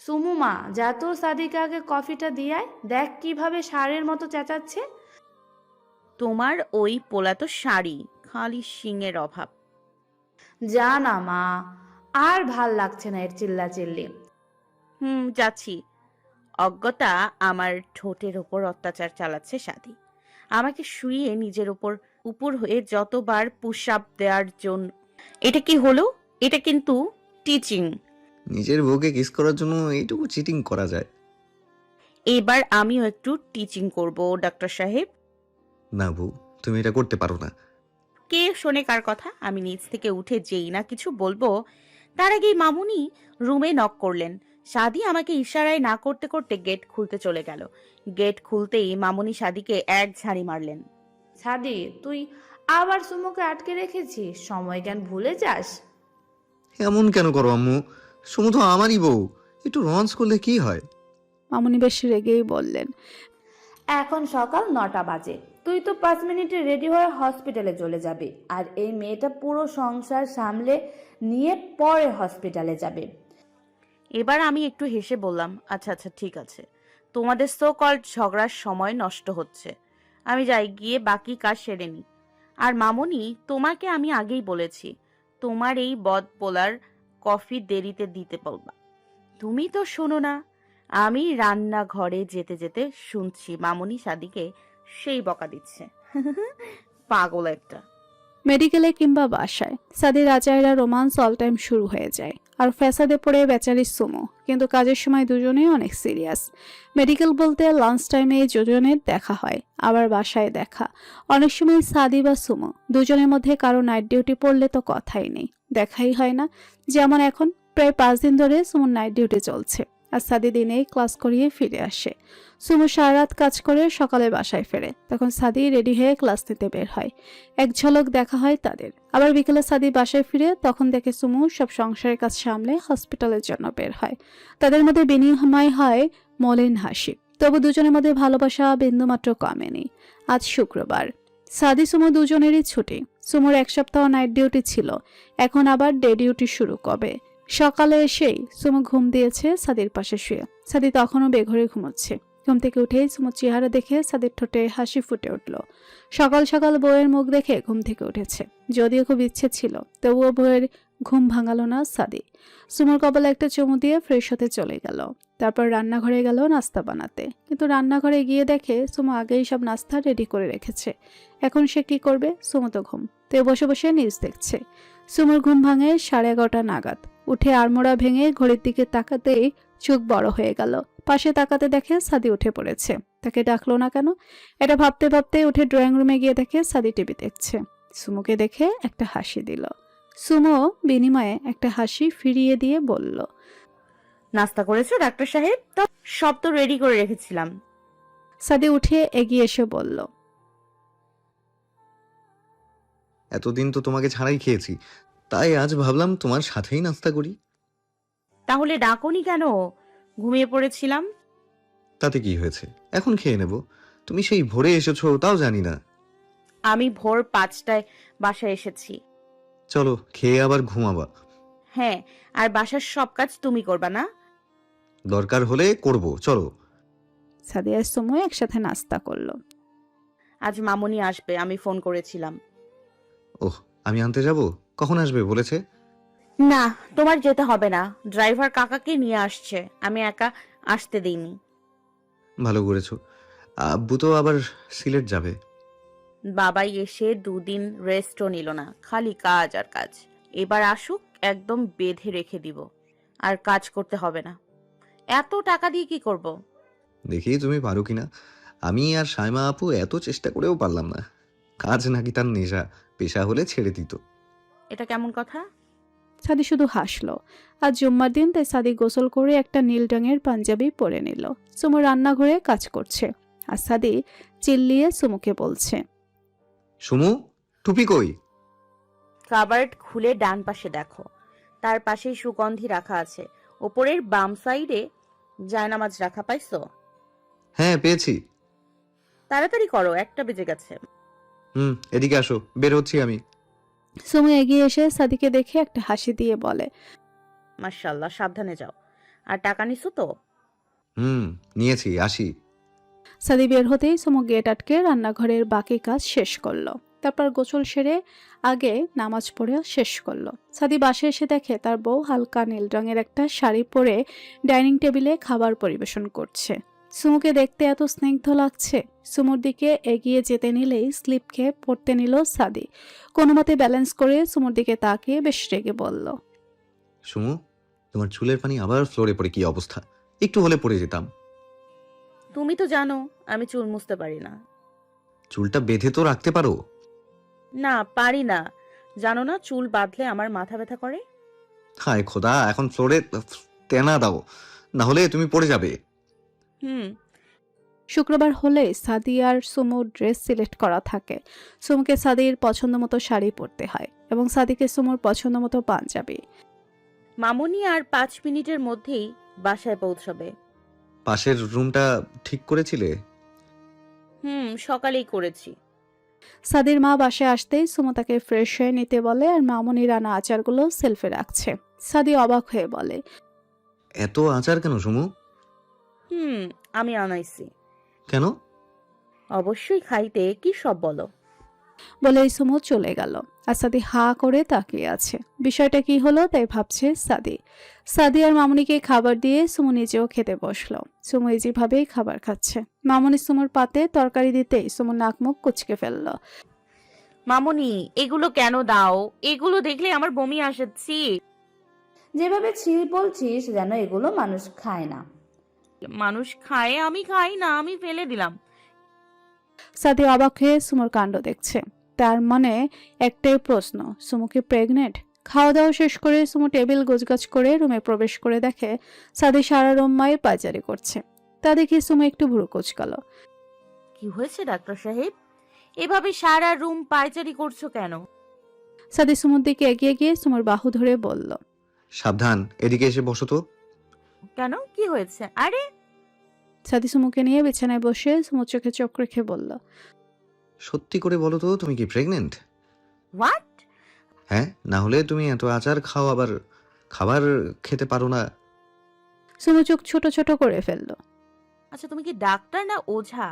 সুমুমা, যা তো সাদিকে আগে কফিটা দিয়ায়, দেখ কিভাবে ষাঁড়ের মতো চেঁচাচ্ছে। তোমার ওই পোলাতো শাড়ি, খালি শিঙের অভাব। যা না মা, আর ভাল লাগছে না এর চিল্লাচিল্লি। যাচ্ছি। অজ্ঞতা আমার ঠোঁটের ওপর অত্যাচার চালাচ্ছে সাদি। আমাকে শুইয়ে নিজের ওপর উপর হয়ে যতবার পুশ আপ দেওয়ার জন্য। এটা কি হলো? এটা কিন্তু টিচিং। নিজের বউকে কিস করার জন্য এইটুকু চিটিং করা যায়? এবার আমিও একটু টিচিং করব ডাক্তার সাহেব। না বউ, তুমি এটা করতে পারো না। কে শোনে কার কথা? আমি নিচ থেকে উঠে যেই না কিছু বলবো, তার আগেই মামুনি রুমে নক করলেন। সাদি আমাকে ইশারায় না করতে করতে গেট খুলতে চলে গেল। গেট খুলতেই মামুনি সাদিকে এক ঝাড়ি মারলেন। সাদি, তুই আবার সুমুকে আটকে রেখেছিস? সময় জ্ঞান ভুলে যাস? এমন কেন করো আম্মু? সুমু তো আমারই বউ, একটু রোমান্স করলে কি হয়? মামুনি বেশ রেগেই বললেন। এখন সকাল 9টা বাজে, তুই তো 5 মিনিটে রেডি হয়ে হসপিটালে চলে যাবি, আর এই মেয়েটা পুরো সংসার সামলে নিয়ে পরে হসপিটালে যাবে। এবার আমি একটু হেসে বললাম, আচ্ছা আচ্ছা ঠিক আছে, তোমাদের সো কল্ড ঝগড়ার সময় নষ্ট হচ্ছে, আমি যাই গিয়ে বাকি কাজ সেরে নি। আর মামুনি, তোমাকে আমি আগেই বলেছি তোমার এই বদ পোলার কফি দেরিতে দিতে বলবা। তুমি তো শোনো না। আমি রান্নাঘরে যেতে যেতে শুনছি মামুনি সাদিকে সেই বকা দিচ্ছে। পাগল একটা। মেডিকেলে কিংবা বাসায় সাদির আচাইরা রোমান্স অল টাইম শুরু হয়ে যায়, আর ফ্যাসাদে পড়ে বেচারি সুমো। কিন্তু কাজের সময় দুজনেই অনেক সিরিয়াস। মেডিকেল বলতে লাঞ্চ টাইমে এই দুজনের দেখা হয়, আবার বাসায় দেখা। অনেক সময় সাদি বা সুমো দুজনের মধ্যে কারো নাইট ডিউটি পড়লে তো কথাই নেই, দেখাই হয় না। যেমন এখন প্রায় 5 দিন ধরে সুমোর নাইট ডিউটি চলছে, আর সাদি দিনেই ক্লাস করিয়ে ফিরে আসে। সুমো সারা রাত কাজ করে সকালে বাসায় ফেরে, তখন সাদি রেডি হয়ে ক্লাস নিতে বের হয়। এক ঝলক দেখা হয় তাদের। আবার বিকেলে সাদি বাসায় ফিরে, তখন দেখে সুমু সব সংসারের কাজ সামলে হসপিটালের জন্য বের হয়। তাদের মধ্যে বিনিময় হয় মলিন হাসি, তবু দুজনের মধ্যে ভালোবাসা বিন্দুমাত্র কমেনি। আজ শুক্রবার, সাদি সুমু দুজনেরই ছুটি। সুমুর 1 সপ্তাহ নাইট ডিউটি ছিল, এখন আবার ডে ডিউটি শুরু কবে। সকালে এসেই সুমু ঘুম দিয়েছে সাদির পাশে শুয়ে। সাদি তখনও বেঘরে ঘুমোচ্ছে। ঘুম থেকে উঠেই সুমুর চেহারা দেখে সাদির ঠোঁটে হাসি ফুটে উঠল। সকাল সকাল বউয়ের মুখ দেখে ঘুম থেকে উঠেছে। যদিও খুব ইচ্ছে ছিল, তবুও বউয়ের ঘুম ভাঙালো না সাদি। সুমুর কপালে একটা চুমু দিয়ে ফ্রেশ হতে চলে গেল। তারপর রান্নাঘরে গেল নাস্তা বানাতে, কিন্তু রান্নাঘরে গিয়ে দেখে সুমু আগেই সব নাস্তা রেডি করে রেখেছে। এখন সে কি করবে? সুমু তো ঘুম, তো বসে বসে নিউজ দেখছে। সুমুর ঘুম ভাঙে 11:30 নাগাদ। উঠে আড়মোড়া ভেঙে ঘড়ির দিকে তাকাতেই চোখ বড় হয়ে গেল। পাশে তাকাতে দেখে সাদি উঠে পড়েছে। তাকে ডাকলো না কেন? এটা ভাবতে ভাবতে উঠে ড্রয়িং রুমে গিয়ে দেখে সাদি টিভি দেখছে। সুমুকে দেখে একটা হাসি দিল। সুমো বিনিময়ে একটা হাসি ফিরিয়ে দিয়ে বলল, নাস্তা করেছো ডাক্তার সাহেব? তা সব তো রেডি করে রেখেছিলাম। সাদি উঠে এগিয়ে এসে বলল, এতদিন তো তোমাকে ছাড়াই খেয়েছি, তাই আজ ভাবলাম তোমার সাথেই নাস্তা করি। তাহলে ডাকোনি কেন? ঘুমিয়ে পড়েছিলাম। তাতে কি হয়েছে, এখন খেয়ে নেব। তুমি সেই ভোরে এসেছো তাও জানি না। আমি ভোর 5টায় বাসায় এসেছি। চলো খেয়ে আবার ঘুমাবা। হ্যাঁ, আর বাসার সব কাজ তুমি করবা না? দরকার হলে করব, চলো। সাদি আর সুমো একসাথে নাস্তা করলো। আজ মামুনি আসবে, আমি ফোন করেছিলাম। ওহ, আমি আনতে যাব? কখন আসবে বলেছে? না, তোমার যেতে হবে না, ড্রাইভার কাকাকে নিয়ে আসছে, আমি একা আসতে দিইনি। ভালো করেছো। আব্বু তো আবার সিলেট যাবে। বাবাই এসে 2 দিন রেস্টও নিল না, খালি কাজ আর কাজ। এবার আসুক, একদম বেঁধে রেখে দিব, আর কাজ করতে হবে না। এত টাকা দিয়ে কি করব? দেখি তুমি পারো কিনা। আমি আর সাইমা আপু এত চেষ্টা করেও পারলাম না। কাজ নাকি তার নেশা, পেশা হলে ছেড়ে দিত। এটা কেমন কথা? সাদি শুধু হাসলো। আজ জুম্মার দিন, তাই সাদি গোসল করে একটা নীল রঙের পাঞ্জাবি পরে নিল। সুমু রান্নাঘরে কাজ করছে, আর সাদি চিল্লিয়ে সুমুকে বলছে, সুমু, টুপি কই? কাবার্ড খুলে ডান পাশে দেখো, তার পাশেই সুগন্ধি রাখা আছে। ওপরের বাম সাইডে জায়নামাজ রাখা, পাইছো? হ্যাঁ পেয়েছি। তাড়াতাড়ি করো, 1টা বেজে গেছে। এদিকে আসো, বের হচ্ছি আমি। সুমু এগিয়ে এসে সাদিকে দেখে একটা হাসি দিয়ে বলে, মাশাআল্লাহ, সাবধানে যাও। আর টাকা নিছো তো? নিয়েছি, আসি। সাদি বের হতেই সুমু গেট আটকে রান্নাঘরের বাকি কাজ শেষ করলো। তারপর গোসল সেরে আগে নামাজ পড়ে শেষ করলো। সাদি বাসায় এসে দেখে তার বউ হালকা নীল রঙের একটা শাড়ি পরে ডাইনিং টেবিলে খাবার পরিবেশন করছে। সুমুকে দেখতে এত স্নিগ্ধ লাগছে। সুমুর দিকে এগিয়ে যেতে নিলেই স্লিপ খেয়ে পড়তে নিল সাদি। কোনো মতে ব্যালেন্স করে সুমুর দিকে তাকিয়ে বেশ রেগে বলল, সুমু, তোমার চুলের পানি আবার ফ্লোরে পড়ে কি অবস্থা! একটু হলে পড়ে যেতাম। তুমি তো জানো আমি চুল মুছতে পারি না। চুলটা বেঁধে তো রাখতে পারো। না, পারি না। জানো না চুল বাঁধলে আমার মাথা ব্যথা করে। হায় খোদা, এখন ফ্লোরে তেনা দাও, না হলে তুমি পড়ে যাবে। হুম। শুক্রবার হলে সাদি আর সুমুর ড্রেস সিলেক্ট করা থাকে। সুমুকে সাদির পছন্দ মতো শাড়ি পরতে হয় এবং সাদিকে সুমুর পছন্দ মতো পাঞ্জাবি। মামুনি আর 5 মিনিটের মধ্যেই বাসায় পৌঁছাবে। পাশের রুমটা ঠিক করেছিলে? সকালেই করেছি। সাদির মা বাসায় আসতেই সুমু তাকে ফ্রেশ হয়ে নিতে বলে আর মামুনি রান্না আচারগুলো সেলফে রাখছে। সাদি অবাক হয়ে বলে, এত আচার কেন সুমু? আমি আনাইছি। কেন? অবশ্যই খাইতে, কি সব বলো। বলেই সুমু চলে গেল। আর সাদি হা করে তাকিয়ে আছে। বিষয়টা কি হলো তাই ভাবছে সাদি। সাদি আর মামুনিকে খাবার দিয়ে সুমু নিজেও খেতে বসলো। সুমু যেভাবেই খাবার খাচ্ছে। মামুনি সুমুর পাতে তরকারি দিতেই সুমু নাক মুখ কুচকে ফেললো। মামুনি, এগুলো কেন দাও? এগুলো দেখলে আমার বমি আসছে। যেভাবে ছি বলছিস যেন এগুলো মানুষ খায় না। মানুষ খায়, আমি খাই না, আমি ফেলে দিলাম। সাদি অবাক হয়ে সুমুর কাণ্ড দেখছে। তার মনে একটাই প্রশ্ন, সুমু কি প্রেগনেন্ট? খাওয়া দাওয়া শেষ করে সুমু টেবিল গোছগাছ করে রুমে প্রবেশ করে দেখে সাদি সারা রুম মায়ের পায়চারি করছে। তা দেখে সুমু একটু ভুরু কুচকাল। কি হয়েছে ডাক্তার সাহেব? এভাবে সারা রুম পায়চারি করছো কেন? সাদি সুমুর দিকে এগিয়ে গিয়ে সুমুর বাহু ধরে বলল, সাবধান, এদিকে এসে বসো তো। কেন, কি হয়েছে? আরে সাদি সুমুকে নিয়ে বিছানায় বসে সুমুর চোখে চোখ রেখে বলল, সত্যি করে বলো তো, তুমি কি প্রেগনেন্ট? হোয়াট? হ্যাঁ, না হলে তুমি এত আচার খাও, আবার খাবার খেতে পারো না। সুমু চোখ ছোট ছোট করে ফেলল। আচ্ছা, তুমি কি ডাক্তার না ওঝা?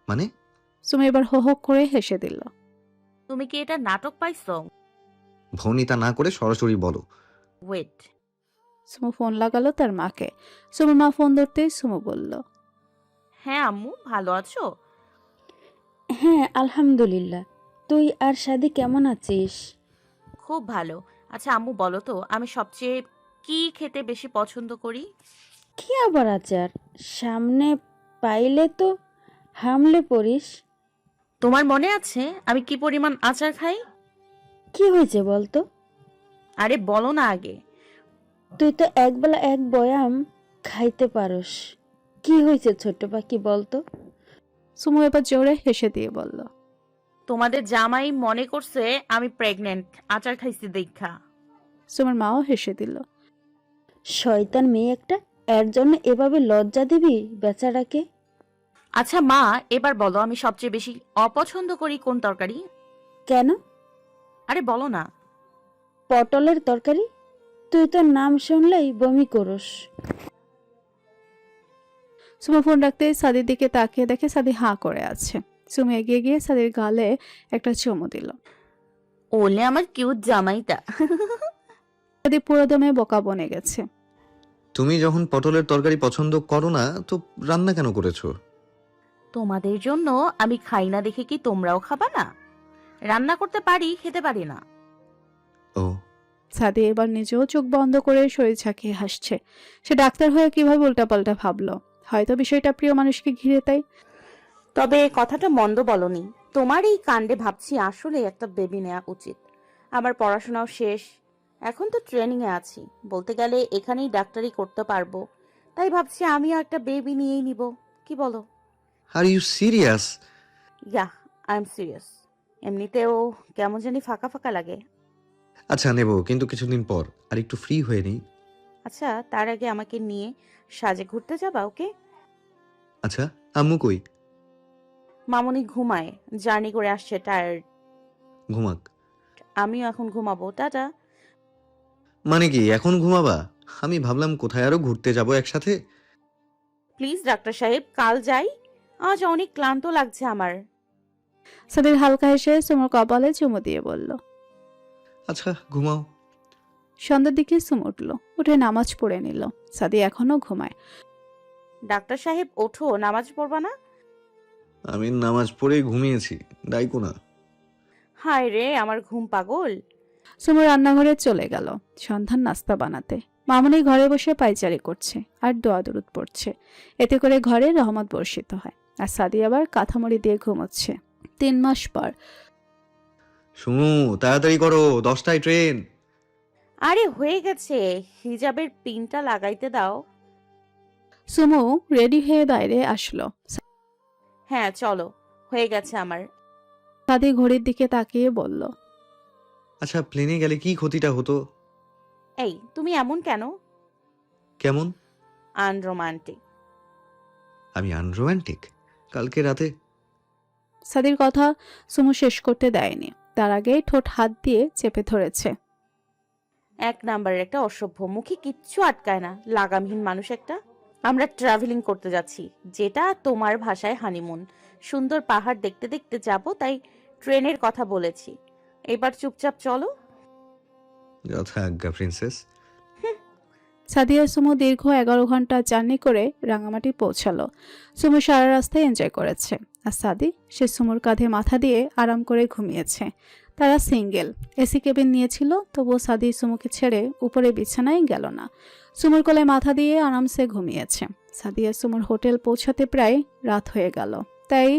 মানে? সুমু এবার হো হো করে হেসে দিল। তুমি কি এটা নাটক পাইছো? ভনিতা না করে সরাসরি বলো। ওয়েট। সুমু ফোন লাগালো তার মাকে। সুমুর মা ফোন ধরতেই সুমু বলল, হ্যাঁ আম্মু, ভালো আছো? হ্যাঁ আলহামদুলিল্লাহ। তুই আর শাদি কেমন আছিস? খুব ভালো। আচ্ছা আম্মু, বলো তো আমি সবচেয়ে কি খেতে বেশি পছন্দ করি? কি আবার আচার? সামনে পাইলে তো হামলে পড়িস। তোমার মনে আছে আমি কি পরিমাণ আচার খাই? কি হয়েছে বলতো? আরে বলো না আগে। তুই তো একবেলা এক বয়াম খাইতে পারস। কি হয়েছে ছোট্ট পাখি বলতো? সুমু এবার জোরে হেসে দিয়ে বলল, তোমাদের জামাই মনে করছে আমি প্রেগনেন্ট আচার খাইছি দেখা। সুমুর মাও হেসে দিল। শয়তান মেয়ে একটা, এর জন্য এভাবে লজ্জা দিবি বেচারাকে? আচ্ছা মা, এবার বলো আমি সবচেয়ে বেশি অপছন্দ করি কোন তরকারি? কেন? আরে বলো না। পটলের তরকারি। তুই তোর নাম শুনলেই বমি করস। সুমু ফোন রাখতেই সাদির দিকে তাকিয়ে দেখে সাদি হাঁ করে আছে। সুমু এগিয়ে গিয়ে সাদির গালে একটা চুমু দিল। ওলে আমার কিউট জামাইটা। সাদি পুরো দমে বোকা বনে গেছে। তুমি যখন পটলের তরকারি পছন্দ করো না, তো রান্না কেন করেছো? তোমাদের জন্য আমি খাই না দেখে কি তোমরাও খাবা না? রান্না করতে পারি, খেতে পারি না। ও, সাদি এবার নিজেও চোখ বন্ধ করে শরীর ঝাঁকিয়ে হাসছে। সে ডাক্তার হয়ে কিভাবে উল্টাপাল্টা ভাবলো। হয়তো বিষয়টা প্রিয় মানুষকে ঘিরে তাই। তবে কথাটা মন্দ বলনি। তোমার এই কাণ্ডে ভাবছি আসলে একটা বেবি নেওয়া উচিত। আমার পড়াশোনাও শেষ, এখন তো ট্রেনিং এ আছি। বলতে গেলে এখানেই ডাক্তারি করতে পারবো। তাই ভাবছি আমিও একটা বেবি নিয়েই নিব। কি বলো? Are you serious? Yeah, I am serious. এমনিতেও কেমন জানি ফাঁকা ফাঁকা লাগে। আচ্ছা, নেব, কিন্তু কিছুদিন পর আর একটু ফ্রি হয়ে নেই। আচ্ছা, তার আগে আমাকে নিয়ে সাজে ঘুরতে যাবা, ওকে? আচ্ছা, আম্মু কই? মামুনি ঘুমায়, জার্নি করে আসছে, টায়ার্ড। ঘুমাক। আমিও এখন ঘুমাবো, টাটা। মানে কি এখন ঘুমাবা? আমি ভাবলাম কোথায় আরো ঘুরতে যাব একসাথে। প্লিজ ডাক্তার সাহেব, কাল যাই। আজ অনেক ক্লান্ত লাগছে আমার। সাদির হালকা হেসে সুমোর কপালে চুমু দিয়ে বলল। আচ্ছা ঘুমাও। সন্ধ্যার দিকে সুমু উঠল, উঠে নামাজ পড়ে নিল। সাদি এখনো ঘুমায়। ডাক্তার সাহেব ওঠো, নামাজ পড়বা না? আমি নামাজ পড়ে ঘুমিয়েছি, ডাইকো না। হায় রে আমার ঘুম পাগল। সুমু রান্নাঘরে চলে গেল সন্ধ্যার নাস্তা বানাতে। মামুনি ঘরে বসে পায়চারি করছে আর দোয়া দরুদ পড়ছে। এতে করে ঘরে রহমত বর্ষিত হয়। আর সাদি আবার কাঁথামুড়ি দিয়ে ঘুমোচ্ছে। 3 মাস পর। শুনু তাড়াতাড়ি করো, 10টায় ট্রেন। আরে হয়ে গেছে, হিজাবের পিনটা লাগাইতে দাও। সুমু রেডি হয়ে বাইরে আসলো। হ্যাঁ চলো, হয়ে গেছে আমার। সাদি ঘড়ির দিকে তাকিয়ে বলল। আচ্ছা প্লেনে গেলে কি ক্ষতিটা হতো? এই তুমি এমন কেন? কেমন? আনরোমান্টিক। আমি আনরোম্যান্টিক? কালকে রাতে সাদির কথা সুমু শেষ করতে দেয়নি, তার আগেই ঠোঁট হাত দিয়ে চেপে ধরেছে। এক নাম্বারের একটা অসভ্য, মুখে কিচ্ছু আটকায় না, লাগামহীন মানুষ একটা। আমরা ট্রাভেলিং করতে যাচ্ছি, যেটা তোমার ভাষায় হানিমুন। সুন্দর পাহাড় দেখতে দেখতে যাব, তাই ট্রেনের কথা বলেছি। এবার চুপচাপ চলো। যথা আজ্ঞা প্রিন্সেস। সাদিয়া সুমু দীর্ঘ 11 ঘন্টা জার্নি করে রাঙামাটি পৌঁছালো। সুমু সারা রাস্তায় এনজয় করেছে, আর সাদি সে সুমুর কাঁধে মাথা দিয়ে আরাম করে ঘুমিয়েছে। তারা সিঙ্গেল, এসি কেবিন নিয়েছিল, তবুও সাদি সুমুকে ছেড়ে উপরে বিছানায় গেল না। সুমুর কোলে মাথা দিয়ে আরামসে ঘুমিয়েছে। সাদিয়া সুমুর হোটেল পৌঁছাতে প্রায় রাত হয়ে গেল, তাই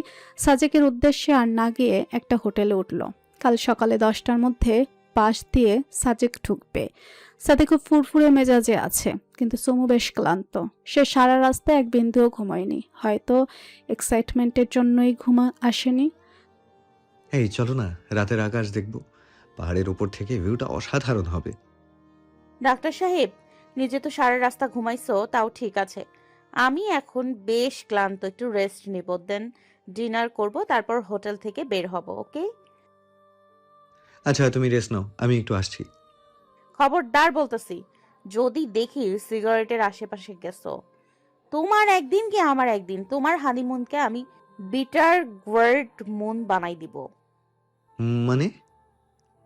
সাজেকের উদ্দেশ্যে আর না গিয়ে একটা হোটেলে উঠল। কাল সকালে 10টার মধ্যে পাশ দিয়ে সাজেক ঢুকবে। সাথে খুব ফুরফুরে মেজাজে আছে, কিন্তু সুমু বেশ ক্লান্ত। সে সারা রাস্তায় এক বিন্দুও ঘুমায়নি, হয়তো এক্সাইটমেন্টের জন্যই ঘুমা আসেনি। এই চলো না, রাতের আকাশ দেখবো। পাহাড়ের উপর থেকে ভিউটা অসাধারণ হবে। ডাক্তার সাহেব, নিজে তো সারা রাস্তা ঘুমাইছো, তাও ঠিক আছে। আমি এখন বেশ ক্লান্ত, একটু রেস্ট নিব, দেন ডিনার করব, তারপর হোটেল থেকে বের হব। ওকে? আচ্ছা তুমি রেস্ট নাও, আমি একটু আসছি। খবরদার বলতেছি, যদি দেখি সিগারেটের আশেপাশে গেছো, তোমার একদিন কি আমার একদিন, তোমার হানিমুনকে আমি বিটার গোয়ার্ড মুন বানাই দিব। মানে?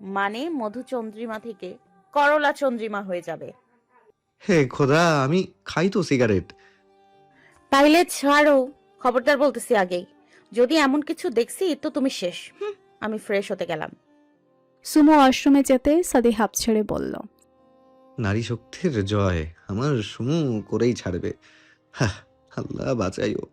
মানে মধুচন্দ্রিমা থেকে করলা চন্দ্রিমা হয়ে যাবে। হে খোদা, আমি খাই তো সিগারেট। তাইলে ছাড়ো, খবরদার বলতেছি আগেই। যদি এমন কিছু দেখছি তো তুমি শেষ। আমি ফ্রেশ হতে গেলাম। সুমু ওয়াশরুমে যেতে সাদি হাঁপ ছেড়ে বলল। নারী শক্তির জয়, আমার সুমু করেই ছাড়বে। হ্যাঁ, আল্লাহ বাঁচাইও।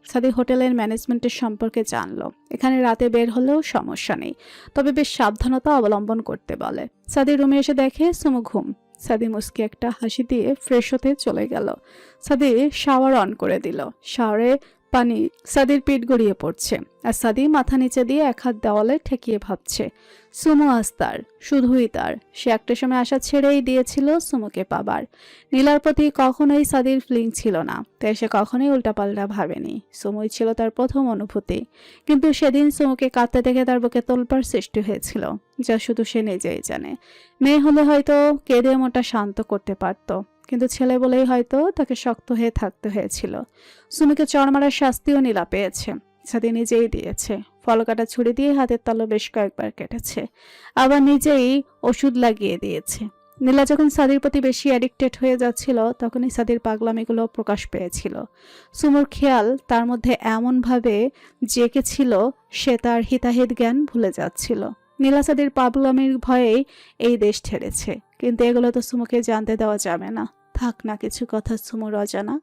সাদি হোটেলের ম্যানেজমেন্টের সম্পর্কে জানলো। এখানে রাতে বের হলেও সমস্যা নেই, তবে বেশ সাবধানতা অবলম্বন করতে বলে। সাদি রুমে এসে দেখে সুমু ঘুম। সাদি মুস্কি একটা হাসি দিয়ে ফ্রেশ হতে চলে গেল। সাদি শাওয়ার অন করে দিল। শাওয়ারে পানি সাদির পিঠ গড়িয়ে পড়ছে, আর সাদি মাথা নিচে দিয়ে এক হাত দেওয়ালে ঠেকিয়ে ভাবছে, সুমু আজ তার, শুধুই তার। সে একটা সময় আশা ছেড়েই দিয়েছিল সুমুকে পাবার। নীলার প্রতি কখনোই সাদির ফিলিং ছিল না, তাই সে কখনোই উল্টাপাল্টা ভাবেনি। সুমুই ছিল তার প্রথম অনুভূতি। কিন্তু সেদিন সুমুকে কাঁদতে দেখে তার বুকে তোলপাড় সৃষ্টি হয়েছিল, যা শুধু সে নিজেই জানে। মেয়ে হলে হয়তো কেঁদে মোটা শান্ত করতে পারত, কিন্তু ছেলে বলেই হয়তো তাকে শক্ত হয়ে থাকতে হয়েছিল। সুমিকে চড় মারার শাস্তিও নীলা পেয়েছে, সাদি নিজেই দিয়েছে। ফলকাটা ছুরি দিয়ে হাতের তালু বেশ কয়েকবার কেটেছে, আবার নিজেই ওষুধ লাগিয়ে দিয়েছে। নীলা যখন সাদির প্রতি বেশি অ্যাডিক্টেড হয়ে যাচ্ছিল, তখনই সাদির পাগলামিগুলো প্রকাশ পেয়েছিল। সুমুর খেয়াল তার মধ্যে এমনভাবে জেগেছিল, সে তার হিতাহিত জ্ঞান ভুলে যাচ্ছিল। নীলা সাদির পাগলামির ভয়েই এই দেশ ছেড়েছে, কিন্তু এগুলো তো সুমুকে জানতে দেওয়া যাবে না। থাক না কিছু কথা সুমুর অজানা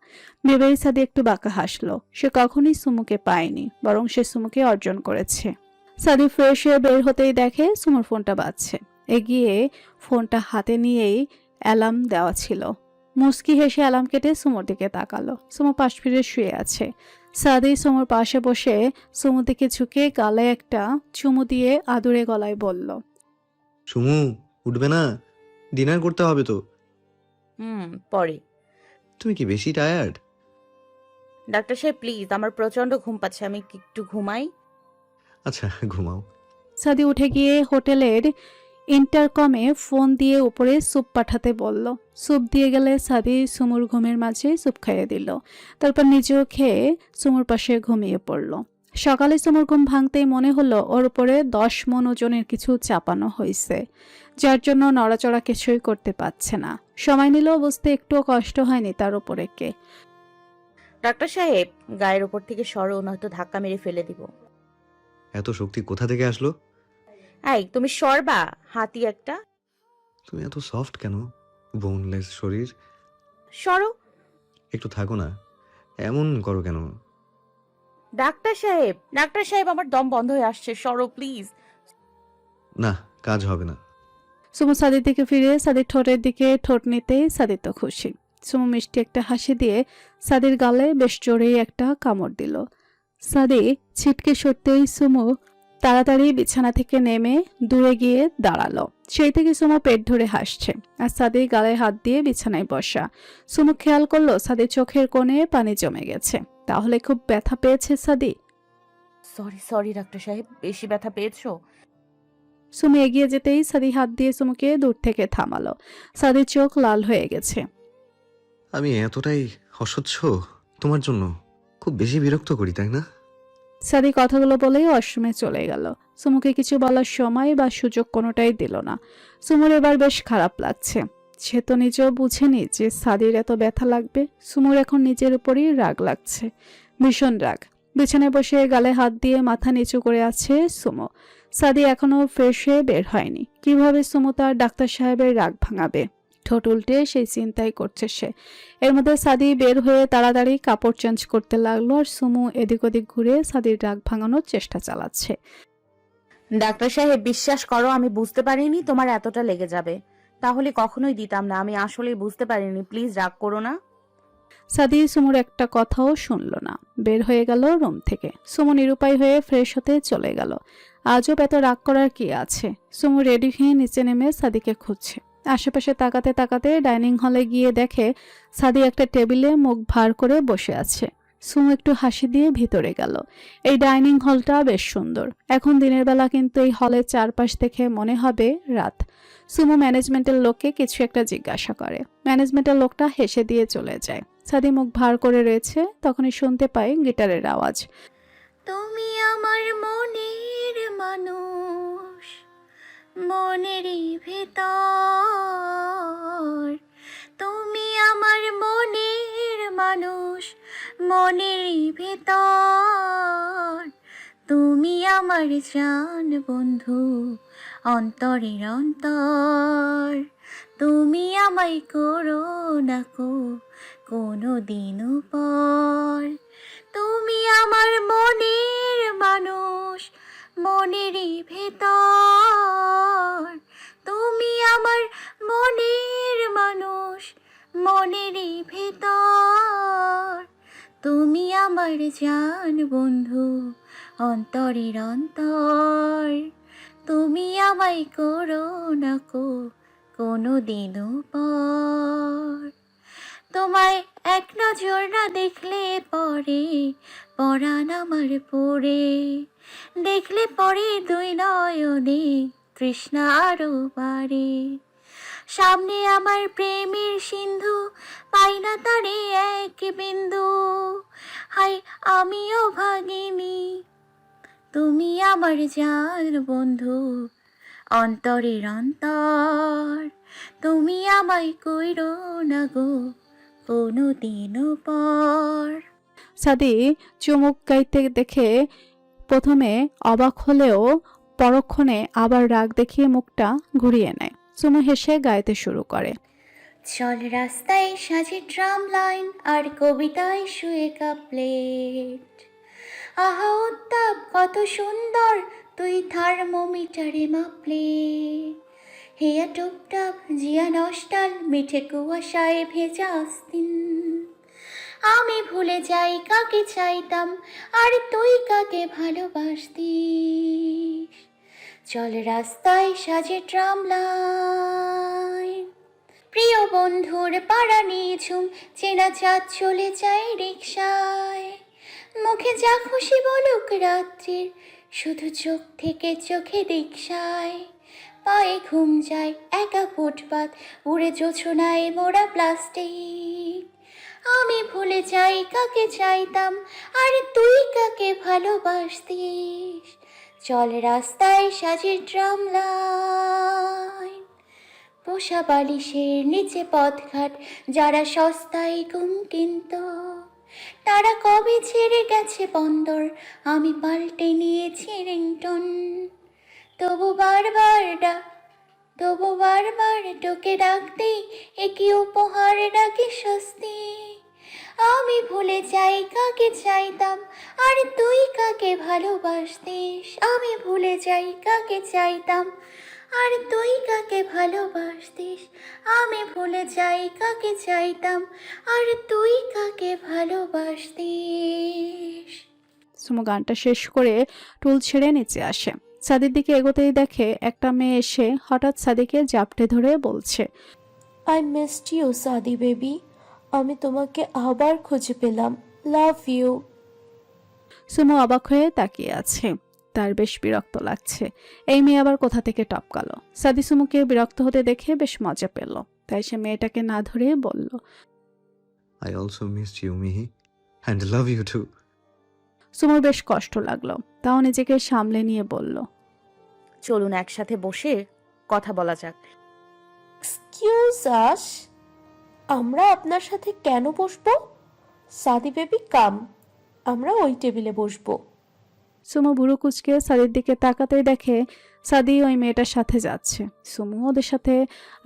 ভেবেই সাদি একটু বাঁকা হাসলো। সে কখনোই সুমুকে পায়নি, বরং সে সুমুকে অর্জন করেছে। সাদি ফ্রেশ হয়ে বের হতেই দেখে সুমুর ফোনটা বাজছে। এগিয়ে ফোনটা হাতে নিয়েই অ্যালার্ম দেওয়া ছিল। মুস্কি হেসে অ্যালার্ম কেটে সুমুর দিকে তাকালো। সুমু পাশ ফিরে শুয়ে আছে। সাদি সুমুর পাশে বসে সুমুর দিকে ঝুঁকে গালে একটা চুমু দিয়ে আদুরে গলায় বলল, সুমু উঠবে না? ডিনার করতে হবে তো। পরে। তুমি কি বেশি টায়ার্ড? ডাক্তার সাহেব প্লিজ, আমার প্রচন্ড ঘুম পাচ্ছে, আমি কি একটু ঘুমাই? আচ্ছা ঘুমাও। সাদি উঠে গিয়ে হোটেলের ইন্টারকমে ফোন দিয়ে উপরে স্যুপ পাঠাতে বলল। স্যুপ দিয়ে গেলে সাদি সুমুর ঘুমের মাঝে স্যুপ খাইয়ে দিল। তারপর নিজেও খেয়ে সুমুর পাশে ঘুমিয়ে পড়ল। সকালে সুমুর ঘুম ভাঙতেই মনে হলো ওর উপরে 10 মণ ওজনের কিছু চাপানো হয়েছে, যার জন্য নড়াচড়া কিছুই করতে পারছে না। সময় নিলেও বুঝতে একটুও কষ্ট হয়নি তার উপরে কে। ডাক্তার সাহেব, গায়ের উপর থেকে সরো, নয়তো ধাক্কা মেরে ফেলে দিব। এত শক্তি কোথা থেকে আসলো? এই তুমি সরবা, হাতি একটা। তুমি এত সফট কেন? বোনলেস শরীর। সরো। একটু থাকো না, এমন করো কেন? ডাক্তার সাহেব, আমার দম বন্ধ হয়ে আসছে, সরো প্লিজ। না, কাজ হবে না। সুমু সাদির দিকে ফিরে সাদির ঠোঁটের দিকে ঠোঁট নিতেই সাদি তো খুশি। সুমু মিষ্টি একটা হাসি দিয়ে সাদির গালে বেশ জোরেই একটা কামড় দিল। সাদি ছিটকে সরতেই সুমু তাড়াতাড়ি বিছানা থেকে নেমে দূরে গিয়ে দাঁড়ালো। সেই থেকে সুমু পেট ধরে হাসছে আর সাদি গালে হাত দিয়ে বিছানায় বসা। সুমু খেয়াল করলো সাদির চোখের কোণে পানি জমে গেছে। তাহলে খুব ব্যথা পেয়েছে সাদি? সরি ডাক্তার সাহেব, বেশি ব্যথা পেয়েছো? সুমু এগিয়ে যেতেই সাদি হাত দিয়ে সুমুকে দূর থেকে থামালো। সাদির চোখ লাল হয়ে গেছে। আমি এতটাই অসহ্য তোমার জন্য? খুব বেশি বিরক্ত করি, তাই না? সাদি কথাগুলো বলেই ওয়াশরুমে চলে গেল। সুমুকে কিছু বলার সময় বা সুযোগ কোনোটাই দিল না। সুমুর এবার বেশ খারাপ লাগছে। সে তো নিজেও বুঝেনি যে সাদির এত ব্যথা লাগবে। সুমুর এখন নিজের উপরই রাগ লাগছে, ভীষণ রাগ। বিছানায় বসে গালে হাত দিয়ে মাথা নিচু করে আছে সুমু। সাদি এখনো ফ্রেশ হয়ে বের হয়নি। কিভাবে সুমু তার ডাক্তার সাহেবের রাগ ভাঙাবে? ঠোঁট উল্টে সেই চিন্তাই করছে সে। এর মধ্যে সাদি বের হয়ে তাড়াতাড়ি কাপড় চেঞ্জ করতে লাগলো আর সুমু এদিক ওদিক ঘুরে সাদির রাগ ভাঙানোর চেষ্টা চালাচ্ছে। ডাক্তার সাহেব, বিশ্বাস করো, আমি বুঝতে পারিনি তোমার এতটা লেগে যাবে। তাহলে কখনোই দিতাম না, আমি আসলেই বুঝতে পারিনি, প্লিজ রাগ করো না। সাদি সুমুর একটা কথাও শুনলো না, বের হয়ে গেল রুম থেকে। সুমু নিরুপায় হয়ে ফ্রেশ হতে চলে গেল। আজও এত রাগ করার কি আছে? সুমু রেডি হয়ে নিচে নেমে সাদিকে খুঁজছে। আশেপাশে তাকাতে তাকাতে ডাইনিং হলে গিয়ে দেখে সাদি একটা টেবিলে মুখ ভার করে বসে আছে। সুমু একটু হাসি দিয়ে ভিতরে গেল। এই ডাইনিং হলটা বেশ সুন্দর। এখন দিনের বেলা কিন্তু এই হলের চারপাশ দেখে মনে হবে রাত। সুমু ম্যানেজমেন্টের লোককে কিছু একটা জিজ্ঞাসা করে। ম্যানেজমেন্টের লোকটা হেসে দিয়ে চলে যায়। সাদি মুখ ভার করে রয়েছে, তখনই শুনতে পায় গিটারের আওয়াজ। তুমি আমার মনের মানুষ, মনেরই ভেতর। তুমি আমার মনের মানুষ, মনেরই ভেতর। তুমি আমার জান বন্ধু, অন্তরের অন্তর। তুমি আমায় করো না কো কোনো দিনও পর। তুমি আমার মনের মানুষ, মনেরই ভেতর। তুমি আমার মনের মানুষ, মনেরই ভেতর। তুমি আমার জান বন্ধু, অন্তরের অন্তর। তুমি আমায় করো না কো কোনো দিনও পর। তোমায় এক নজর না দেখলে পরে পরাণ আমার পড়ে। দেখলে পরে দুই নয়নে তৃষ্ণা আরো বাড়ে। সামনে আমার প্রেমের সিন্ধু, পাই না তারে এক বিন্দু। হাই আমিও ভাগিনি, তুমি আমার জান বন্ধু, অন্তরের অন্তর। তুমি আমায় কইরো না গো কোনো দিনও পর। সাদি চুমুক গাইতে দেখে প্রথমে অবাক হলেও পরক্ষণে আবার রাগ দেখিয়ে মুখটা ঘুরিয়ে নেয়। চুমু হেসে গাইতে শুরু করে। চল রাস্তায় সাজে ট্রাম লাইন, আর কবিতায় শুয়ে কাপলেট। আহা উত্তাপ কত সুন্দর, তুই থার্মোমিটারে মাপলে। হেয়া টুপটাপ জিয়া নষ্টাল, মিঠে কুয়াশায় ভেজা আস্তিন। আমি ভুলে যাই কাকে চাইতাম, আর তুই কাকে ভালোবাসতিস। চল রাস্তায় সাজে ট্রাম লাইন, প্রিয় বন্ধুর পাড়া নিয়ে ঝুম, চেনা চাঁদ চলে যায় রিকশায়। মুখে যা খুশি বলুক রাত্রির, শুধু চোখ থেকে চোখে রিকশায়। পায়ে ঘুম যায় একা ফুটপাত, উড়ে জোছনায় মোড়া প্লাস্টিক। আমি ভুলে যাই কাকে চাইতাম, আর তুই কাকে ভালোবাসতিস। চল রাস্তায় সাজে ট্রাম লাইন, পোষা বালিশের নিচে পথঘাট, যারা সস্তায় ঘুম কিনত তারা কবে ছেড়ে গেছে বন্দর, আমি পাল্টে নিয়েছি রিংটন। তবু বারবার তোকে ডাকতে, একই উপহার ডাকে স্বস্তি। আমি ভুলে যাই কাকে চাইতাম, আর তুই কাকে ভালোবাসতিস। আমি ভুলে যাই কাকে চাইতাম, আর তুই কাকে ভালোবাসতিস। আমি ভুলে যাই কাকে চাইতাম, আর তুই কাকে ভালোবাসতিস। সুমো গানটা শেষ করে টুল ছেড়ে নিচে আসে। সাদির দিকে এগোতেই দেখে একটা মেয়ে এসে হঠাৎ সাদিকে জাপটে ধরে বলছে, আই মিসড ইউ সাদি বেবি, আমি তোমাকে আবার খুঁজে পেলাম, লাভ ইউ। সুমো অবাক হয়ে তাকিয়ে আছে। তার বেশ বিরক্ত লাগছে। এই মেয়ে আবার কোথা থেকে টপকালো। সাদি সুমোকে বিরক্ত হতে দেখে বেশ মজা পেল, তাই সে মেয়েটাকে না ধরে বলল, আই অলসো মিস ইউ মিহি অ্যান্ড লাভ ইউ টু। সুমোর বেশ কষ্ট লাগলো, তাও নিজেকে সামলে নিয়ে বলল, চলুন একসাথে বসে কথা বলা যাক। এক্সকিউজ আস, আমরা আপনার সাথে কেন বসবো? সাদি বেবি কাম, আমরা ওই টেবিলে বসবো। সুমো ভুরু কুচকে সাদির দিকে তাকাতেই দেখে সাদি ওই মেয়েটার সাথে যাচ্ছে। সুমো ওদের সাথে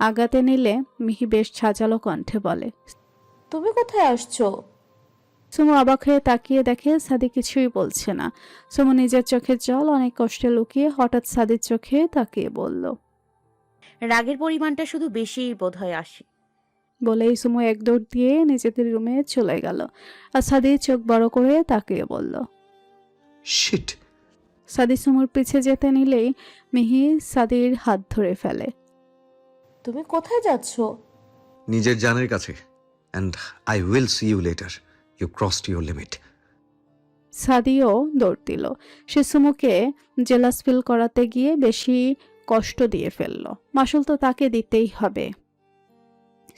আগাতে নিলে মিহি বেশ সাজালো কণ্ঠে বলে, তুমি কোথায় আসছো? সুমো অবাক হয়ে তাকিয়ে দেখে সাদি কিছুই বলছে না। সুমো নিজের চোখের জল অনেক কষ্টে লুকিয়ে হঠাৎ সাদির চোখে তাকিয়ে বলল, রাগের পরিমাণটা শুধু বেশিই বোধহয় আসে। বলেই সুমো এক দৌড় দিয়ে নিজেদের রুমে চলে গেল। আর সাদি চোখ বড় করে তাকিয়ে বলল, শিট। সাদি সুমোর পিছে যেতে নিলেই মিহি সাদির হাত ধরে ফেলে। তুমি কোথায় যাচ্ছো? নিজের জানের কাছে। And I will see you later, you crossed your limit. সাদিও দৌড় দিল। সে সুমোকে জেলাস ফিল করাতে গিয়ে বেশি কষ্ট দিয়ে ফেলল। মাসুল তো তাকে দিতেই হবে।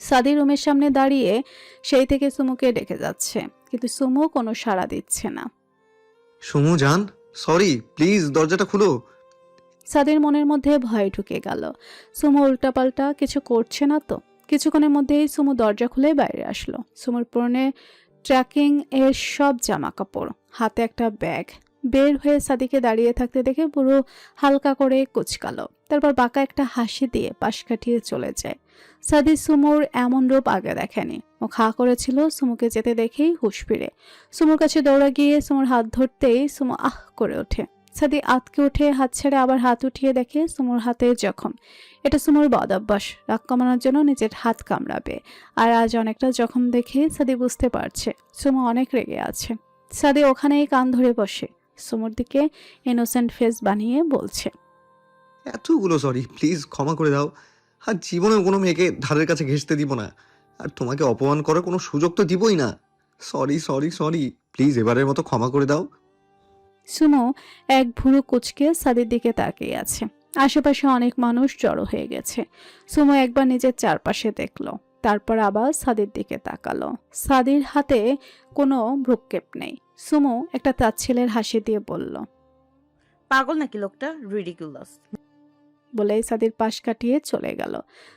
সাদি রুমের সামনে দাঁড়িয়ে সেই থেকে সুমোকে ডেকে যাচ্ছে, কিন্তু সুমো কোনো সাড়া দিচ্ছে না। সুমু জান, সরি, প্লিজ দরজাটা খুলো। সাদির মনের মধ্যে ভয় ঢুকে গেল। সুমো উল্টাপাল্টা কিছু করছে না তো। কিছুক্ষণের মধ্যেই সুমো দরজা খুলে বাইরে আসলো। সুমোর পরনে ট্র্যাকিং এর সব জামা কাপড়, হাতে একটা ব্যাগ। বের হয়ে সাদিকে দাঁড়িয়ে থাকতে দেখে পুরো হালকা করে কুচকালো, তারপর বাঁকা একটা হাসি দিয়ে পাশ কাটিয়ে চলে যায়। সাদি সুমোর এমন রূপ আগে দেখেনি। ও খা করেছিল সুমোকে যেতে দেখেই হুঁশ ফিরে। সুমোর কাছে দৌড়া গিয়ে সুমোর হাত ধরতেই সুমো আহ করে ওঠে। সাদি আতকে উঠে হাত ছেড়ে আবার হাত উঠিয়ে দেখে সুমোর হাতে জখম। এটা সুমোর বদ অভ্যাস, রাগ কমানোর জন্য নিজের হাত কামড়াবে। আর আজ অনেকটা জখম দেখে সাদি বুঝতে পারছে সুমো অনেক রেগে আছে। সাদি ওখানেই কান ধরে বসে সুমোর দিকে ইনোসেন্ট ফেস বানিয়ে বলছে, এতগুলো সরি, প্লিজ ক্ষমা করে দাও। আর জীবনে কোনো মেয়েকে ধারের কাছে ঘেঁষতে দিব না, আর তোমাকে অপমান করার কোনো সুযোগ তো দিবই না। সরি সরি সরি, প্লিজ এবারের মতো ক্ষমা করে দাও। সুমো এক ভুরু কুচকে সাদির দিকে তাকিয়ে আছে। আশেপাশে অনেক মানুষ জড়ো হয়ে গেছে। সুমো একবার নিজের চারপাশে দেখলো, তারপর আবার সাদির দিকে তাকালো। সাদির হাতে কোনো ভ্রুক্ষেপ নেই। সুমো একটা তাচ্ছিলের হাসি দিয়ে বলল, পাগল নাকি লোকটা, রিডিকুলাস। বলেই সাদির পাশ কাটিয়ে চলে গেল।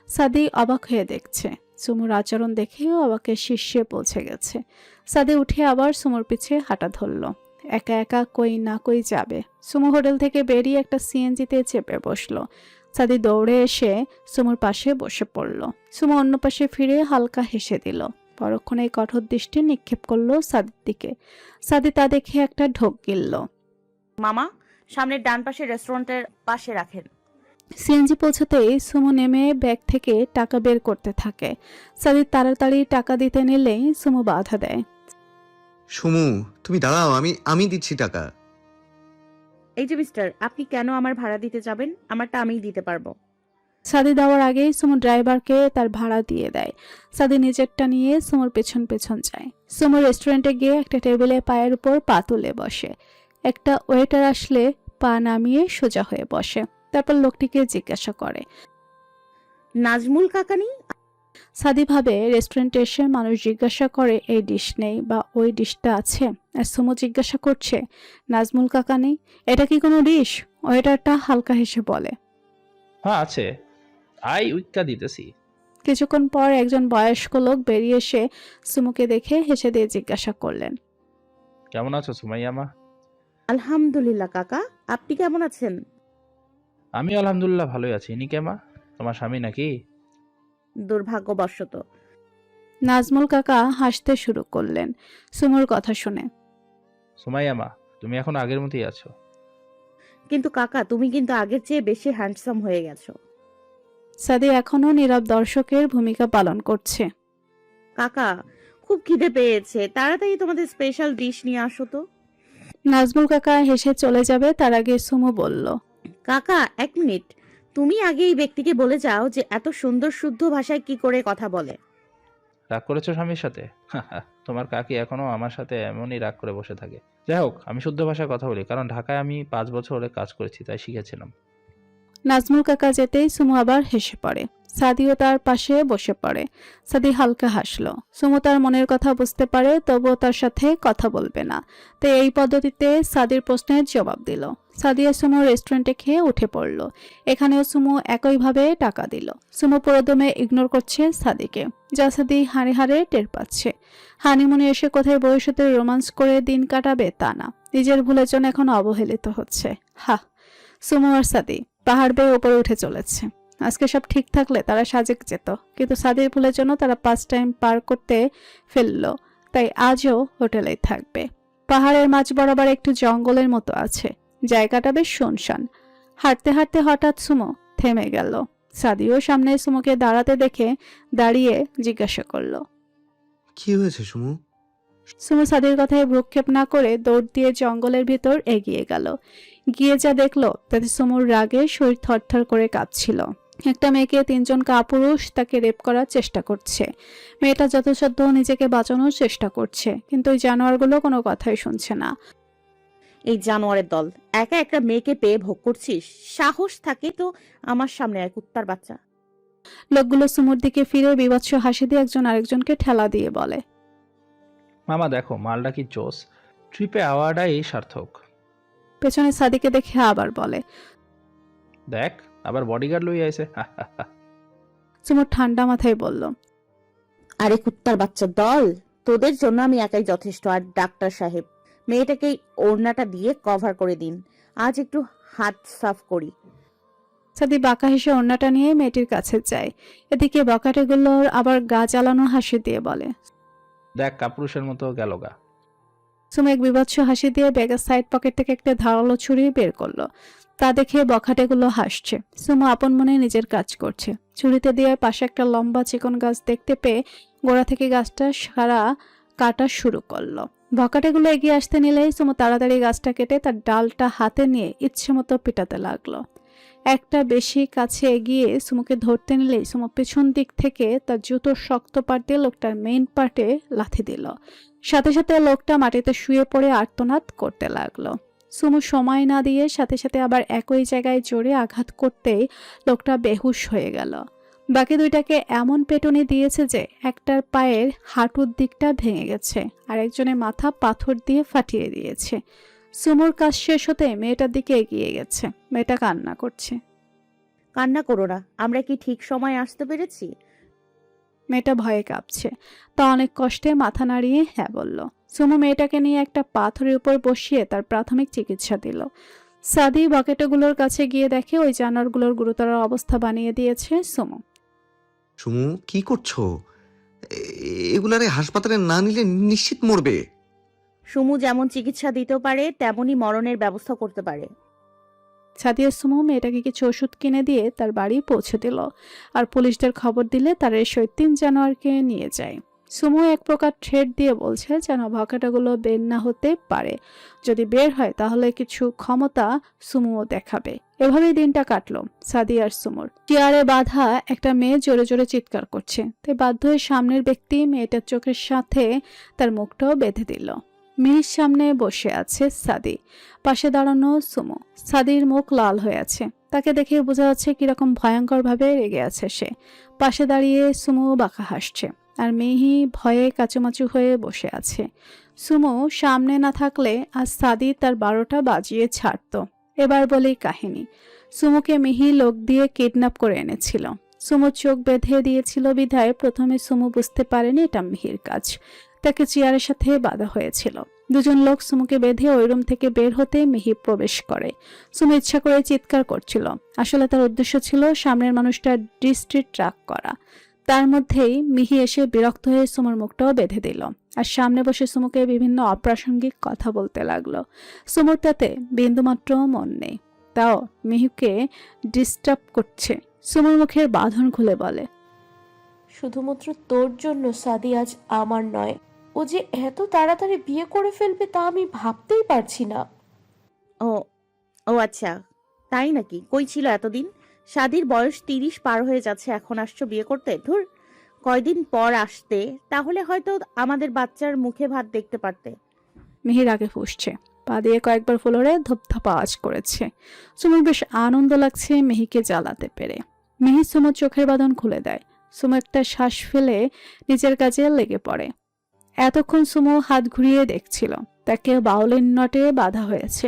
সাদি অবাক হয়ে দেখছে। সুমোর আচরণ দেখেও অবাকের শীর্ষে পৌঁছে গেছে। সাদি উঠে আবার সুমোর পিছে হাঁটা ধরল। একা একা কই না কই যাবে। সুমো হোটেল থেকে বেরিয়ে একটা সিএনজিতে চেপে বসলো। সাদি দৌড়ে এসে সুমোর পাশে বসে পড়ল। সুমো অন্য পাশে ফিরে হালকা হেসে দিল। পরক্ষণে কঠোর দৃষ্টি নিক্ষেপ করলো সাদির দিকে। সাদি তা দেখে একটা ঢোক গিলল। মামা, সামনের ডান পাশে রেস্টুরেন্টের পাশে রাখেন। সিএনজি পৌঁছাতেই সুমো নেমে ব্যাগ থেকে টাকা বের করতে থাকে। সাদি তাড়াতাড়ি টাকা দিতে নিলেই সুমো বাধা দেয়। সুমু, তুমি দাঁড়াও, আমি দিচ্ছি টাকা। এই যে মিস্টার, আপনি কেন আমার ভাড়া দিতে যাবেন? আমারটা আমিই দিতে পারবো। সাদি দেওয়ার আগেই সুমো ড্রাইভারকে তার ভাড়া দিয়ে দেয়। সাদি নিজেরটা নিয়ে সুমোর পেছন পেছন যায়। সুমো রেস্টুরেন্টে গিয়ে একটা টেবিলে পায়ের উপর পা তুলে বসে। একটা ওয়েটার আসলে পা নামিয়ে সোজা হয়ে বসে। তারপর লোকটিকে জিজ্ঞাসা করে। নাজমুল কাকা নেই? সাদি ভাবে রেস্টুরেন্টে এসে মানুষ জিজ্ঞাসা করে এই ডিশ নেই বা ওই ডিশটা আছে, আর সুমো জিজ্ঞাসা করছে নাজমুল কাকা নেই, এটা কি কোনো ডিশ? ওয়েটারটা হালকা হেসে বলে। হ্যাঁ আছে, আই উইক্কা দিতেছি। কিছুক্ষণ পর একজন বয়স্ক লোক বেরিয়ে এসে সুমুকে দেখে হেসে দিয়ে জিজ্ঞাসা করলেন। কেমন আছো সুমাইয়া মা? আলহামদুলিল্লাহ কাকা, আপনি কেমন আছেন? আমি আলহামদুলিল্লাহ ভালোই আছি। নিকে মা, তোমার স্বামী নাকি? দুর্ভাগ্যবশত। নাজমুল কাকা হাসতে শুরু করলেন সুমুর কথা শুনে। সুমাইয়া মা, তুমি এখন আগের মতোই আছো। কিন্তু কাকা, তুমি কিন্তু আগের চেয়ে বেশি হ্যান্ডসাম হয়ে গেছো। সাদি এখনো নীরব দর্শকের ভূমিকা পালন করছে। কাকা, খুব খিদে পেয়েছে, তাড়াতাড়ি তোমাদের স্পেশাল ডিশ নিয়ে আসো তো। নাজমুল কাকা হেসে চলে যাবে তার আগে সুমু বলল। কাকা, 1 মিনিট, তুমি আগে এই ব্যক্তিকে বলে যাও যে এত সুন্দর শুদ্ধ ভাষায় কি করে কথা বলে। রাগ করেছো স্বামীর সাথে? তোমার কাকি এখনো আমার সাথে এমনই রাগ করে বসে থাকে। যাই হোক, আমি শুদ্ধ ভাষায় কথা বলি, কারণ ঢাকায় আমি 5 বছর ধরে কাজ করেছি, তাই শিখেছিলাম। নাজমুল কাকা যেতেই সুমু আবার হেসে পড়ে। সাদিও তার পাশে বসে পড়ে। সাদি হালকা হাসলো। সুমু তার মনের কথা বুঝতে পারে, তবুও তার সাথে কথা বলবে না। তাই এই পদ্ধতিতে সাদির প্রশ্নের জবাব দিল। সাদি আর সুমু রেস্টুরেন্টে খেয়ে উঠে পড়ল। এখানেও সুমু একইভাবে টাকা দিল। সুমু পুরোদমে ইগনোর করছে সাদিকে, যা সাদি হাড়ে হাড়ে টের পাচ্ছে। হানিমুনে এসে কোথায় বউয়ের সাথে রোমান্স করে দিন কাটাবে তা না, নিজের ভুলের জন্য এখন অবহেলিত হচ্ছে। সুমু আর সাদি পাহাড় বেয়ে উপরে উঠে চলেছে। আজকে সব ঠিক থাকলে তারা সাজেক যেত, কিন্তু সাদির ভুলের জন্য তারা 5 টাইম পার করতে ফেললো। তাই আজও হোটেলেই থাকবে। পাহাড়ের মাঝ বরাবর একটু জঙ্গলের মতো আছে, জায়গাটা বেশ শুনশান। হাঁটতে হাঁটতে হঠাৎ সুমো থেমে গেল। সাদিও সামনে সুমোকে দাঁড়াতে দেখে দাঁড়িয়ে জিজ্ঞাসা করলো। কি হয়েছে সুমু? সুমো সাদির কথায় ভ্রুক্ষেপ না করে দৌড় দিয়ে জঙ্গলের ভিতর এগিয়ে গেল। গিয়ে যা দেখলো তাতে সুমুর রাগে শরীর থরথর করে কাঁপছিল। একটা মেয়েকে 3 জন কাপুরুষ তাকে রেপ করার চেষ্টা করছে। মেয়েটা যথাসাধ্য নিজেকে বাঁচানোর চেষ্টা করছে, কিন্তু ওই জানোয়ারগুলো কোনো কথাই শুনছে না। এই জানোয়ারের দল, একা একটা মেয়েকে পেয়ে ভোগ করছিস? সাহস থাকে তো আমার সামনে এক কুত্তার বাচ্চা। লোকগুলো সুমুর দিকে ফিরে বিভৎস হাসি দিয়ে একজন আরেকজনকে ঠেলা দিয়ে বলে। মামা দেখো, মালটা কি জোস, ট্রিপে আওয়াটাই সার্থক। পেছনে সাদিকে দেখে আবার বলে। দেখ, আবার বডিগার্ড লই আইছে। সুমুর ঠান্ডা মাথায় বলল। আরে কুত্তার বাচ্চার দল, তোদের জন্য আমি একাই যথেষ্ট। আর ডাক্তার সাহেব, মেয়েটাকে ওড়নাটা দিয়ে কভার করে দিন, আজ একটু হাত সাফ করি। সাদি বাঁকা হেসে ওড়নাটা নিয়ে মেয়েটির কাছে যায়। এদিকে বকাটেগুলোর আবার গা জ্বালানো হাসি দিয়ে বলে। দেখ, কাপুরুষের মতো গেল গা। সুমু এক বিভৎস হাসি দিয়ে ব্যাগের সাইড পকেট থেকে একটা ধারালো ছুরি বের করলো। তা দেখে বখাটেগুলো হাসছে। সুমু আপন মনে নিজের কাজ করছে। ছুরিতে দিয়ে পাশে একটা লম্বা চিকন গাছ দেখতে পেয়ে গোড়া থেকে গাছটা সারা কাটা শুরু করলো। বখাটেগুলো এগিয়ে আসতে নিলেই সুমু তাড়াতাড়ি গাছটা কেটে তার ডালটা হাতে নিয়ে ইচ্ছে মতো পিটাতে লাগলো। একটা বেশি কাছে এগিয়ে সুমুকে ধরতে নিলেই সুমু পেছন দিক থেকে তার জুতোর শক্ত পাট দিয়ে লোকটার মেইন পার্টে লাথি দিল। সাথে সাথে লোকটা মাটিতে শুয়ে পড়ে আর্তনাদ করতে লাগলো। সুমু সময় না দিয়ে সাথে সাথে আবার একই জায়গায় জোরে আঘাত করতেই লোকটা বেহুশ হয়ে গেল। বাকি দুইটাকে এমন পেটুনি দিয়েছে যে একটার পায়ের হাঁটুর দিকটা ভেঙে গেছে, আর একজনের মাথা পাথর দিয়ে ফাটিয়ে দিয়েছে। সুমুর কাজ শেষ হতে মেয়েটার দিকে এগিয়ে গেছে। মেয়েটা কান্না করছে। কান্না করো না, আমরা কি ঠিক সময় আসতে পেরেছি? মেয়েটা ভয়ে কাঁপছে। তা অনেক কষ্টে মাথা নাড়িয়ে হ্যাঁ বলল। সুমু মেয়েটাকে নিয়ে একটা পাথরের উপর বসিয়ে তার প্রাথমিক চিকিৎসা দিল। সাদি বকেটগুলোর কাছে গিয়ে দেখে ওই জানোয়ারগুলোর গুরুতর অবস্থা বানিয়ে দিয়েছে সুমু। সুমু কি করছো? এগুলারে হাসপাতালে না নিলে নিশ্চিত মরবে। সুমু যেমন চিকিৎসা দিতে পারে তেমনি মরণের ব্যবস্থা করতে পারে। সাদিয়া সুমু মেয়েটাকে কিছু ওষুধ কিনে দিয়ে তার বাড়ি পৌঁছে দিল, আর পুলিশদের খবর দিলে তারা এসে 3 জানোয়ারকে নিয়ে যায়। সুমু এক প্রকার থ্রেট দিয়ে বলছে যেন ভকাটাগুলো বের না হতে পারে। যদি বের হয় তাহলে কিছু ক্ষমতা সুমুও দেখাবে। এভাবেই দিনটা কাটলো সাদি আর সুমুর। চেয়ারে বাঁধা একটা মেয়ে জোরে জোরে চিৎকার করছে, তাই বাধ্য হয়ে সামনের ব্যক্তি মেয়েটার চোখের সাথে তার মুখটাও বেঁধে দিল। মিহির সামনে বসে আছে সাদি, পাশে দাঁড়ানো সুমো। সাদির মুখ লাল হয়ে আছে, তাকে দেখে বোঝা যাচ্ছে কিরকম ভয়ঙ্কর ভাবে রেগে আছে সে। পাশে দাঁড়িয়ে সুমো বাঁকা হাসছে, আর মিহি ভয়ে কাচুমাচু হয়ে বসে আছে। সুমো সামনে না থাকলে আজ সাদি তার 12টা বাজিয়ে ছাড়তো। এবার বলি কাহিনী। সুমোকে মিহি লোক দিয়ে কিডন্যাপ করে এনেছিল। সুমো চোখ বেঁধে দিয়েছিল বিধায় প্রথমে সুমো বুঝতে পারেনি এটা মিহির কাজ। তাকে চেয়ারের সাথে বাঁধা হয়েছিল। দুজন লোক সুমোকে বেঁধে ওই রুম থেকে বের হতে মিহি প্রবেশ করে। সুমো ইচ্ছা করে চিৎকার করছিল, আসলে তার উদ্দেশ্য ছিল সামনের মানুষটার দৃষ্টি ট্র্যাক করা। তার মধ্যেই মিহি এসে বিরক্ত হয়ে সুমোর মুখটাও বেঁধে দিল, আর সামনে বসে সুমোকে বিভিন্ন অপ্রাসঙ্গিক কথা বলতে লাগলো। সুমোর তাতে বিন্দুমাত্র মন নেই, তাও মিহিকে ডিস্টার্ব করছে। সুমোর মুখের বাঁধন খুলে বলে, শুধুমাত্র তোর জন্য সাদি আজ আমার নয়। ও যে এত তাড়াতাড়ি বিয়ে করে ফেলবে তা আমি ভাবতেই পারছি না। ও ও আচ্ছা, তাই নাকি? কই ছিল এতদিন? শাদির বয়স 30 পার হয়ে যাচ্ছে, এখন আসছো বিয়ে করতে? ধুর, কয়দিন পর আসতে তাহলে হয়তো আমাদের বাচ্চার মুখে ভাত দেখতে পারতে। মিহির আগে ফুসছে, পা দিয়ে কয়েকবার ফ্লোরে ধপধপ আওয়াজ করেছে। সুমোর বেশ আনন্দ লাগছে মিহিকে জ্বালাতে পেরে। মিহি সুমোর চোখের বাঁধন খুলে দেয়। সুমো একটা শ্বাস ফেলে নিজের কাজে লেগে পড়ে। এতক্ষণ সুমো হাত ঘুরিয়ে দেখছিল, তাকে বাউলিন নটে বাঁধা হয়েছে।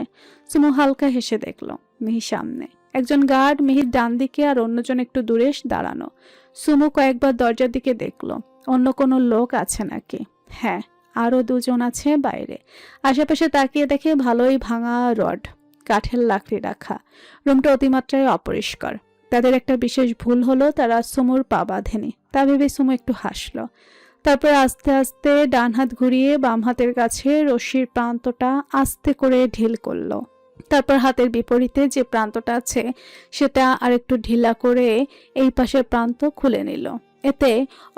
সুমো হালকা হেসে দেখলো মিহি সামনে একজন গার্ড মিহির ডান দিকে, আর অন্যজন একটু দূরে দাঁড়ানো। সুমো কয়েকবার দরজার দিকে দেখলো, অন্য কোনো লোক আছে নাকি। হ্যাঁ, আরো দুজন আছে বাইরে। আশেপাশে তাকিয়ে দেখে ভালোই ভাঙা রড, কাঠের লাকড়ি রাখা। রুমটা অতিমাত্রায় অপরিষ্কার। তাদের একটা বিশেষ ভুল হলো, তারা সুমোর পা বাঁধেনি। তা ভেবে সুমো একটু হাসলো। তারপর আস্তে আস্তে ডান হাত ঘুরিয়ে বাম হাতের কাছে রশির প্রান্তটা আস্তে করে ঢিল করলো। তারপর হাতের বিপরীতে যে প্রান্তটা আছে সেটা আরেকটু ঢিলা করে এই পাশের প্রান্ত খুলে নিল। এতে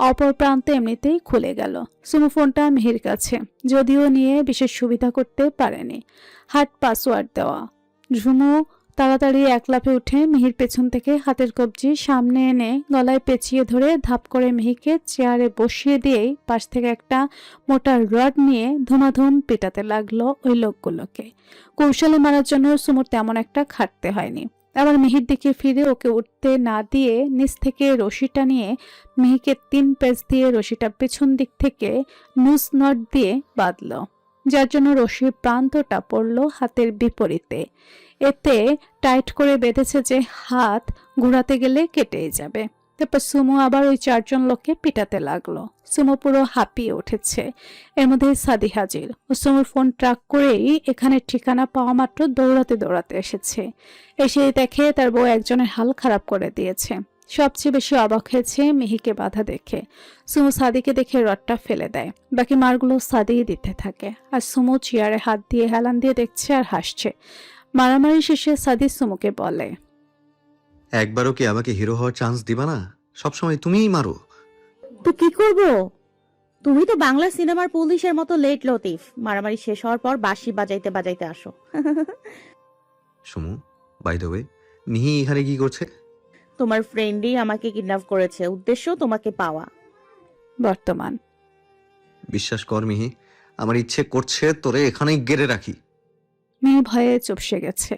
অপর প্রান্ত এমনিতেই খুলে গেল। সুমো ফোনটা মিহির কাছে, যদিও নিয়ে বিশেষ সুবিধা করতে পারেনি। হাট পাসওয়ার্ড দেওয়া। ঝুমু তাড়াতাড়ি এক লাফে উঠে মিহির পেছন থেকে হাতের কবজি সামনে এনে গলায় পেঁচিয়ে ধরে ধাপ করে মিহিকে চেয়ারে বসিয়ে দিয়েই পাশ থেকে একটা মোটা রড নিয়ে ধুমাধুম পেটাতে লাগলো ওই লোকগুলোকে। কৌশলে মারার জন্য সুমোর তেমন একটা খাটতে হয়নি। আবার মিহির দিকে ফিরে ওকে উঠতে না দিয়ে নিচ থেকে রশিটা নিয়ে মিহিকে 3 পেঁচ দিয়ে রশিটা পেছন দিক থেকে নুস নট দিয়ে বাঁধলো, যার জন্য রশির প্রান্তটা পড়ল হাতের বিপরীতে। এতে টাইট করে বেঁধেছে যে হাত ঘোরাতে গেলে কেটেই যাবে। তারপর সুমো আবার ওই 4 জন লোককে পিটাতে লাগলো। সুমো পুরো হাঁপিয়ে উঠেছে। এর মধ্যে সাদি হাজির। ও সুমোর ফোন ট্র্যাক করেই এখানে ঠিকানা পাওয়া মাত্র দৌড়াতে দৌড়াতে এসেছে। এসেই দেখে তার বউ একজনের হাল খারাপ করে দিয়েছে। সবচেয়ে বেশি অবাক হয়েছে মিহিকে বাধা দেখে। সুমো সাদিকে দেখে রডটা ফেলে দেয়, বাকি মারগুলো সাদিই দিতে থাকে। আর সুমো চেয়ারে হাত দিয়ে হেলান দিয়ে দেখছে আর হাসছে। মারামারি শেষে সাদি সুমোকে বলে, একবারও কি আমাকে হিরো হওয়ার চান্স দিবা না? সবসময় তুমিই মারো। তো কি করব? তুমি তো বাংলা সিনেমার পুলিশের মতো লেট লতিফ, মারামারি শেষ হওয়ার পর বাঁশি বাজাইতে বাজাইতে আসো। সুমু, বাই দ্য ওয়ে, মিহি এখানে কি করছে? তোমার ফ্রেন্ডই আমাকে কিডন্যাপ করেছে, উদ্দেশ্য তোমাকে পাওয়া। বর্তমান। বিশ্বাস কর মিহি, আমার ইচ্ছে করছে তোরে এখানেই গেড়ে রাখি। মিহি ভয়ে চুপসে গেছে।